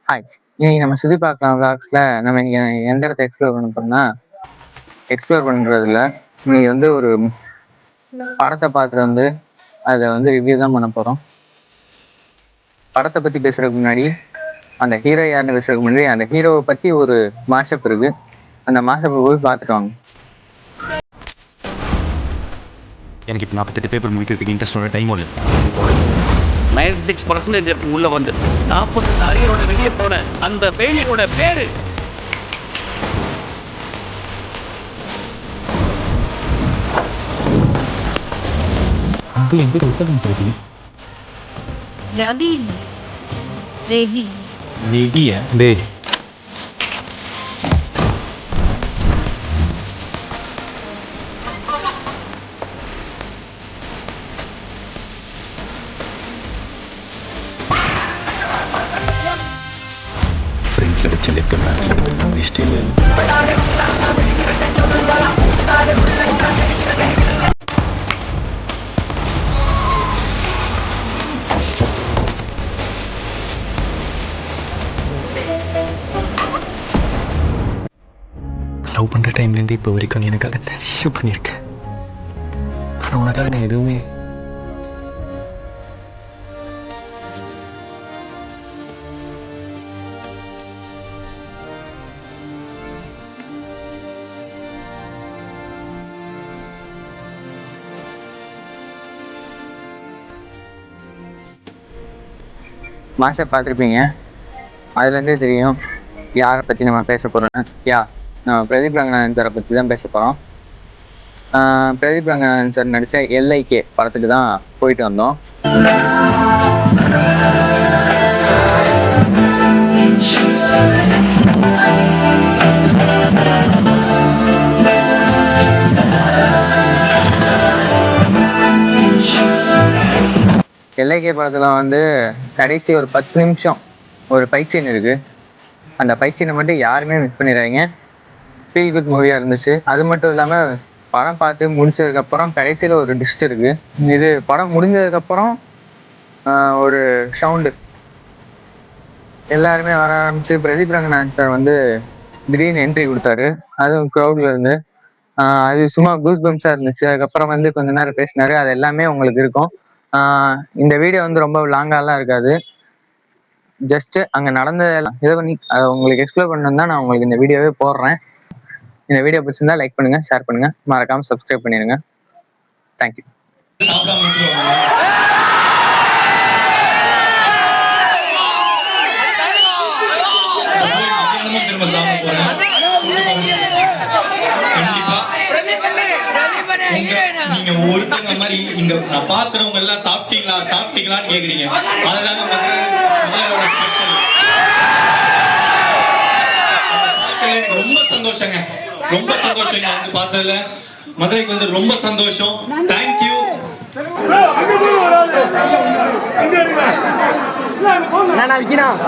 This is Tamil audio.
ஹாய். இன்னைக்கு நம்ம சுத்தி பார்க்கலாம் விளாக்ஸ்ல நம்ம இன்னைக்கு எந்த இடத்த எக்ஸ்ப்ளோர் பண்ண போறோம்னா, எக்ஸ்ப்ளோர் பண்றதுல இன்னைக்கு வந்து ஒரு படத்தை பார்த்துட்டு வந்து அதை வந்து ரிவ்யூ தான் பண்ண போறோம். படத்தை பத்தி பேசுறதுக்கு முன்னாடி அந்த ஹீரோ யாருன்னு பேசுறதுக்கு முன்னாடி அந்த ஹீரோவை பத்தி ஒரு மாஷப் இருக்கு. அந்த மாஷப்பை போய் பார்த்துட்டு வாங்க. எனக்கு இப்போ 48 பேப்பர் முடிக்கிறதுக்கு இன்ட்ரெஸ்டோட டைம் இல்லை. 96% உள்ள வந்து 40 அரியரோட வெளியே போன அந்த ஃபெயிலியரோட பேரு ஃப்ரெண்ட்ல வச்சு லவ் பண்ற டைம்லேருந்து இப்போ வரைக்கும் நீ எனக்காக நிறைய பண்ணியிருக்க. ஆனால் உனக்காக நான் எதுவுமே மாஷப் பார்த்துருப்பீங்க. அதுலேருந்தே தெரியும் யாரை பற்றி நம்ம பேச போகிறோன்னு. நம்ம பிரதீப் ரங்கநாதன் சாரை பற்றி தான் பேச போகிறோம். பிரதீப் ரங்கநாதன் சார் நடித்த LIK படத்துக்கு தான் போயிட்டு வந்தோம். LIK படத்துல வந்து கடைசி ஒரு 10 நிமிஷம் ஒரு ஃபைட் சீன் இருக்கு. அந்த ஃபைட் சீனை மட்டும் யாருமே மிஸ் பண்ணிடுறாங்க. ஃபீல் குட் மூவியா இருந்துச்சு. அது மட்டும் இல்லாம படம் பார்த்து முடிச்சதுக்கப்புறம் கடைசியில் ஒரு டிஸ்ட் இருக்கு. இது படம் முடிஞ்சதுக்கப்புறம் ஒரு சவுண்டு எல்லாருமே வர ஆரம்பிச்சு பிரதீப் ரங்கநாதன் சார் வந்து திடீர்னு என்ட்ரி கொடுத்தாரு. அதுவும் க்ரௌட்ல இருந்து அது சும்மா கூஸ் பம்ஸா இருந்துச்சு. அதுக்கப்புறம் வந்து கொஞ்ச நேரம் பேசினாரு. அது எல்லாமே உங்களுக்கு இருக்கும். இந்த வீடியோ வந்து ரொம்ப லாங்காலாம் இருக்காது. ஜஸ்ட் அங்கே நடந்த இதை பண்ணி அதை உங்களுக்கு எக்ஸ்ப்ளோர் பண்ணணும் தான் நான் உங்களுக்கு இந்த வீடியோவே போடுறேன். இந்த வீடியோ பிடிச்சிருந்தா லைக் பண்ணுங்க, ஷேர் பண்ணுங்க, மறக்காம சப்ஸ்கிரைப் பண்ணிடுங்க. தேங்க்யூ. நீங்க ஒருத்தங்க மாதிரி இங்க நான் பாக்குறவங்க எல்லாம் சாப்பிட்டீங்களான்னு கேக்குறீங்க. அதுதாங்க மதுரையோட ஸ்பெஷல். ரொம்ப சந்தோஷங்க, ரொம்ப சந்தோஷம் இங்க வந்து பார்த்ததுல. மதுரைக்கு வந்து ரொம்ப சந்தோஷம். தேங்க்யூ. விக்கிறோம்